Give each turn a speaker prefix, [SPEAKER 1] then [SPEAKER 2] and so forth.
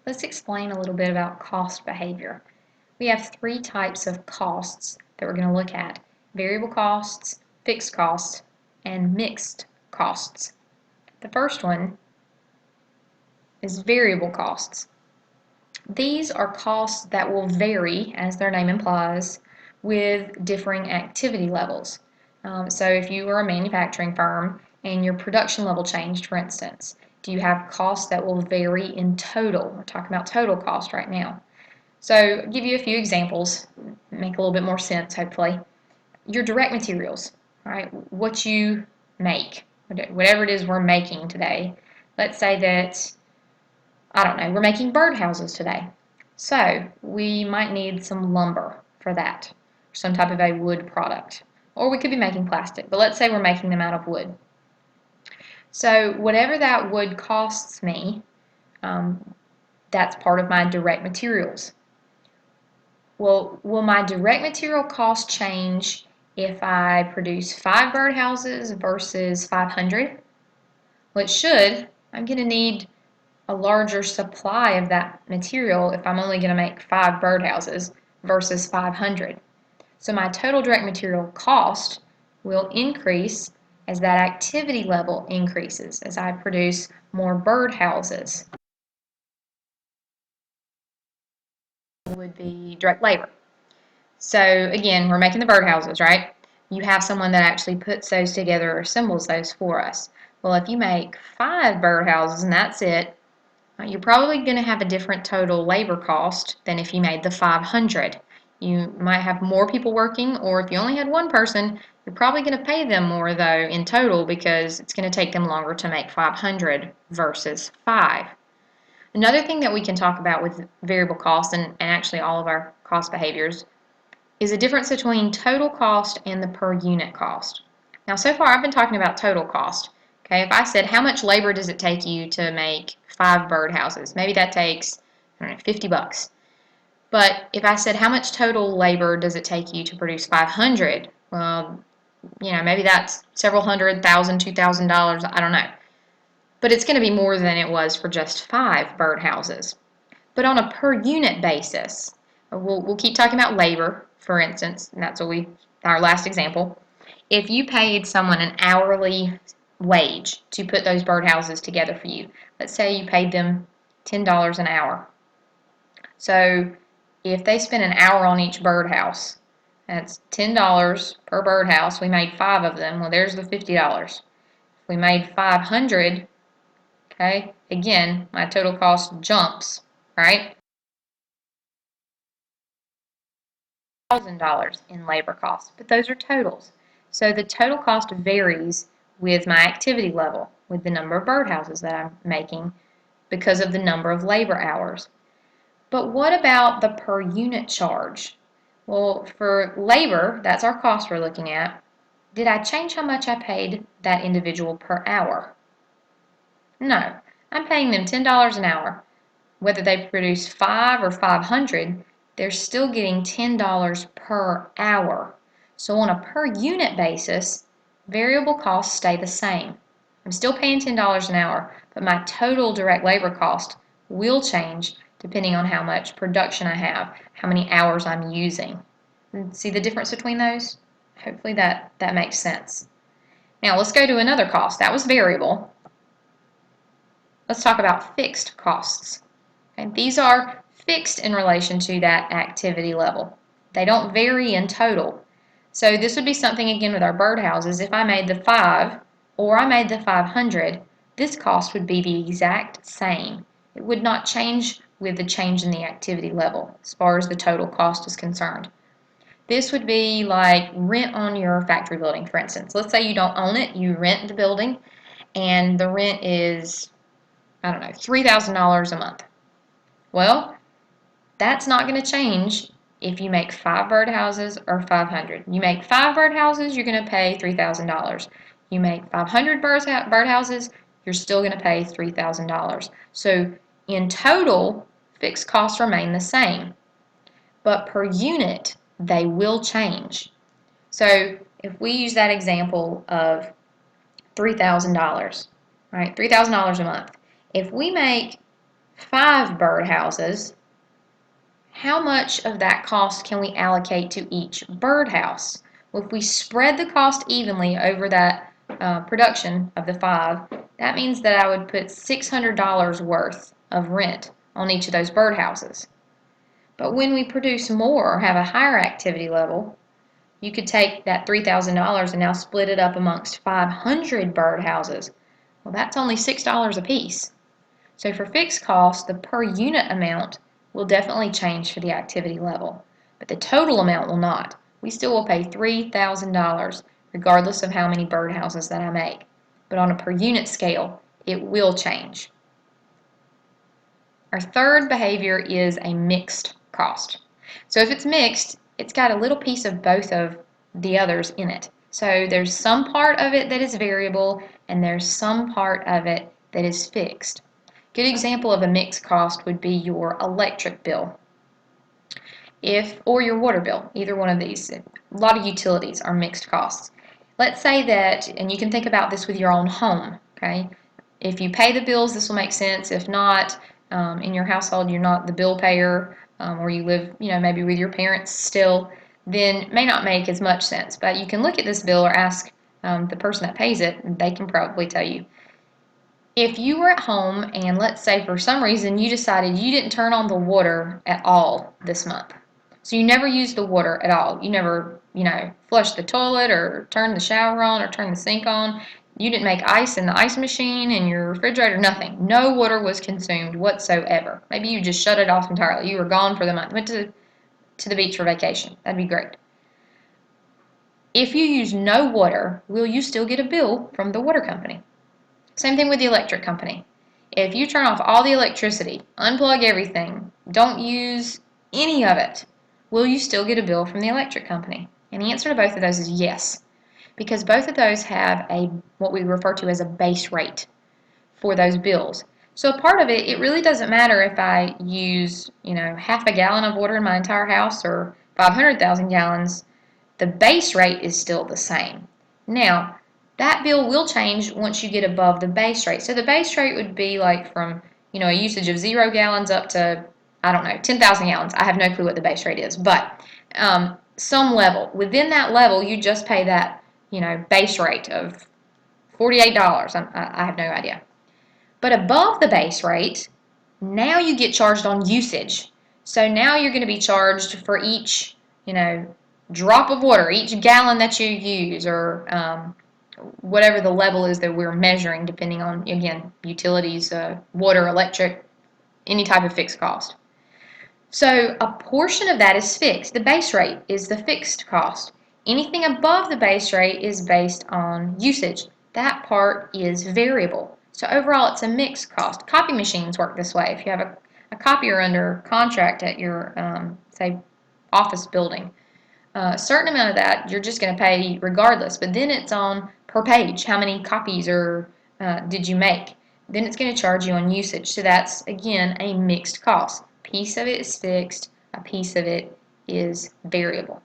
[SPEAKER 1] Let's explain a little bit about cost behavior. We have three types of costs that we're going to look at: variable costs, fixed costs, and mixed costs. The first one is variable costs. These are costs that will vary, as their name implies, with differing activity levels. So if you are a manufacturing firm and your production level changed, for instance, do you have costs that will vary in total? We're talking about total cost right now. So I'll give you a few examples, make a little bit more sense, hopefully. Your direct materials, right? What you make, whatever it is we're making today. Let's say that, I don't know, we're making birdhouses today. So we might need some lumber for that, some type of a wood product. Or we could be making plastic, but let's say we're making them out of wood. So whatever that wood costs me, that's part of my direct materials. Well, will my direct material cost change if I produce 5 birdhouses versus 500? Well, it should. I'm going to need a larger supply of that material if I'm only going to make 5 birdhouses versus 500. So my total direct material cost will increase as that activity level increases, as I produce more birdhouses. Would be direct labor. So again, we're making the birdhouses, right? You have someone that actually puts those together or assembles those for us. Well, if you make 5 birdhouses and that's it, you're probably going to have a different total labor cost than if you made the 500. You might have more people working, or if you only had one person, you're probably going to pay them more though in total because it's going to take them longer to make 500 versus 5. Another thing that we can talk about with variable costs and actually all of our cost behaviors is the difference between total cost and the per unit cost. Now, so far I've been talking about total cost. Okay, if I said how much labor does it take you to make 5 birdhouses, maybe that takes, I don't know, $50. But if I said how much total labor does it take you to produce 500, well, maybe that's several hundred, $1,000, $2,000, I don't know. But it's going to be more than it was for just 5 birdhouses. But on a per unit basis, we'll keep talking about labor, for instance, and that's our last example. If you paid someone an hourly wage to put those birdhouses together for you, let's say you paid them $10 an hour. So if they spent an hour on each birdhouse, that's $10 per birdhouse. We made 5 of them. Well, there's the $50. If we made 500, okay, again, my total cost jumps, right? $1,000 in labor costs, but those are totals. So the total cost varies with my activity level, with the number of birdhouses that I'm making because of the number of labor hours. But what about the per unit charge? Well, for labor, that's our cost we're looking at. Did I change how much I paid that individual per hour? No, I'm paying them $10 an hour. Whether they produce 5 or 500, they're still getting $10 per hour. So on a per unit basis, variable costs stay the same. I'm still paying $10 an hour, but my total direct labor cost will change depending on how much production I have, how many hours I'm using. See the difference between those? Hopefully that makes sense. Now let's go to another cost. That was variable. Let's talk about fixed costs. And these are fixed in relation to that activity level. They don't vary in total. So this would be something, again, with our birdhouses. If I made the 5 or I made the 500, this cost would be the exact same. It would not change with the change in the activity level as far as the total cost is concerned. This would be like rent on your factory building, for instance. Let's say you don't own it, you rent the building, and the rent is, I don't know, $3,000 a month. Well, that's not going to change if you make 5 birdhouses or 500. You make 5 birdhouses, you're going to pay $3,000. You make 500 birdhouses, you're still going to pay $3,000. So in total, fixed costs remain the same. But per unit, they will change. So if we use that example of $3,000, right? $3,000 a month. If we make 5 birdhouses, how much of that cost can we allocate to each birdhouse? Well, if we spread the cost evenly over that production of the 5, that means that I would put $600 worth of rent on each of those birdhouses. But when we produce more or have a higher activity level, you could take that $3,000 and now split it up amongst 500 birdhouses. Well, that's only $6 a piece. So for fixed costs, the per unit amount will definitely change for the activity level, but the total amount will not. We still will pay $3,000 regardless of how many birdhouses that I make. But on a per unit scale, it will change. Our third behavior is a mixed cost. So if it's mixed, it's got a little piece of both of the others in it. So there's some part of it that is variable and there's some part of it that is fixed. Good example of a mixed cost would be your electric bill or your water bill, either one of these. A lot of utilities are mixed costs. Let's say that, and you can think about this with your own home, okay? If you pay the bills, this will make sense. If not, in your household, you're not the bill payer, or you live, maybe with your parents still, then it may not make as much sense. But you can look at this bill or ask the person that pays it, and they can probably tell you. If you were at home and let's say for some reason you decided you didn't turn on the water at all this month. So you never used the water at all. You never, flushed the toilet or turned the shower on or turned the sink on. You didn't make ice in the ice machine in your refrigerator, nothing. No water was consumed whatsoever. Maybe you just shut it off entirely. You were gone for the month. Went to the beach for vacation. That'd be great. If you use no water, will you still get a bill from the water company? Same thing with the electric company. If you turn off all the electricity, unplug everything, don't use any of it, will you still get a bill from the electric company? And the answer to both of those is yes, because both of those have what we refer to as a base rate for those bills. So a part of it really doesn't matter if I use, half a gallon of water in my entire house or 500,000 gallons, the base rate is still the same. Now, that bill will change once you get above the base rate. So the base rate would be like from, a usage of 0 gallons up to, 10,000 gallons. I have no clue what the base rate is, but some level. Within that level, you just pay that, base rate of $48. I have no idea. But above the base rate, now you get charged on usage. So now you're going to be charged for each, drop of water, each gallon that you use, or whatever the level is that we're measuring, depending on, again, utilities, water, electric, any type of fixed cost. So a portion of that is fixed. The base rate is the fixed cost. Anything above the base rate is based on usage. That part is variable. So overall, it's a mixed cost. Copy machines work this way. If you have a copier under contract at your, say, office building, a certain amount of that you're just going to pay regardless, but then it's on per page. How many copies did you make? Then it's going to charge you on usage. So that's, again, a mixed cost. A piece of it is fixed, a piece of it is variable.